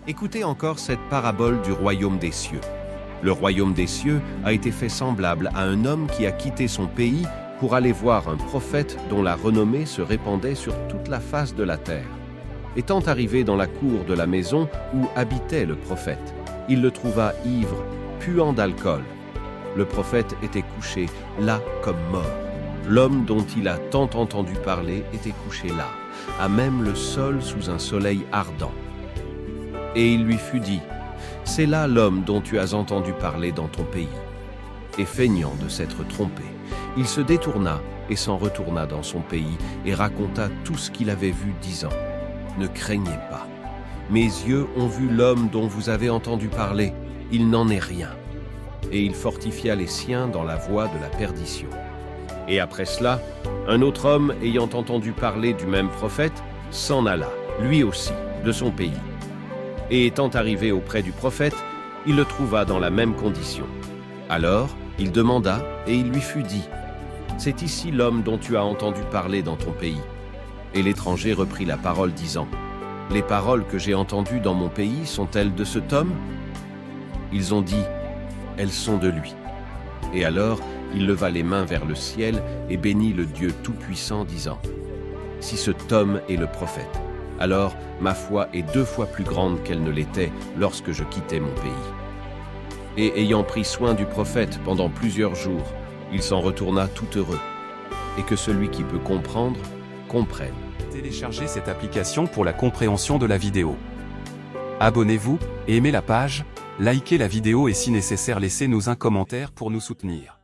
Écoutez encore cette parabole du royaume des cieux. Le royaume des cieux a été fait semblable à un homme qui a quitté son pays pour aller voir un prophète dont la renommée se répandait sur toute la face de la terre. Étant arrivé dans la cour de la maison où habitait le prophète, il le trouva ivre, puant d'alcool. Le prophète était couché là comme mort. L'homme dont il a tant entendu parler était couché là, à même le sol sous un soleil ardent. Et il lui fut dit, « C'est là l'homme dont tu as entendu parler dans ton pays. » Et feignant de s'être trompé, il se détourna et s'en retourna dans son pays et raconta tout ce qu'il avait vu, disant, « Ne craignez pas. Mes yeux ont vu l'homme dont vous avez entendu parler, il n'en est rien. » Et il fortifia les siens dans la voie de la perdition. Et après cela, un autre homme, ayant entendu parler du même prophète, s'en alla, lui aussi, de son pays. Et étant arrivé auprès du prophète, il le trouva dans la même condition. Alors, il demanda, et il lui fut dit, « C'est ici l'homme dont tu as entendu parler dans ton pays. » Et l'étranger reprit la parole, disant, « Les paroles que j'ai entendues dans mon pays sont-elles de cet homme ?» Ils ont dit, « Elles sont de lui. » Et alors, il leva les mains vers le ciel et bénit le Dieu Tout-Puissant, disant, « Si cet homme est le prophète, alors ma foi est 2 fois plus grande qu'elle ne l'était lorsque je quittais mon pays. » Et ayant pris soin du prophète pendant plusieurs jours, il s'en retourna tout heureux. Et que celui qui peut comprendre, comprenne. Téléchargez cette application pour la compréhension de la vidéo. Abonnez-vous et aimez la page, likez la vidéo et si nécessaire laissez-nous un commentaire pour nous soutenir.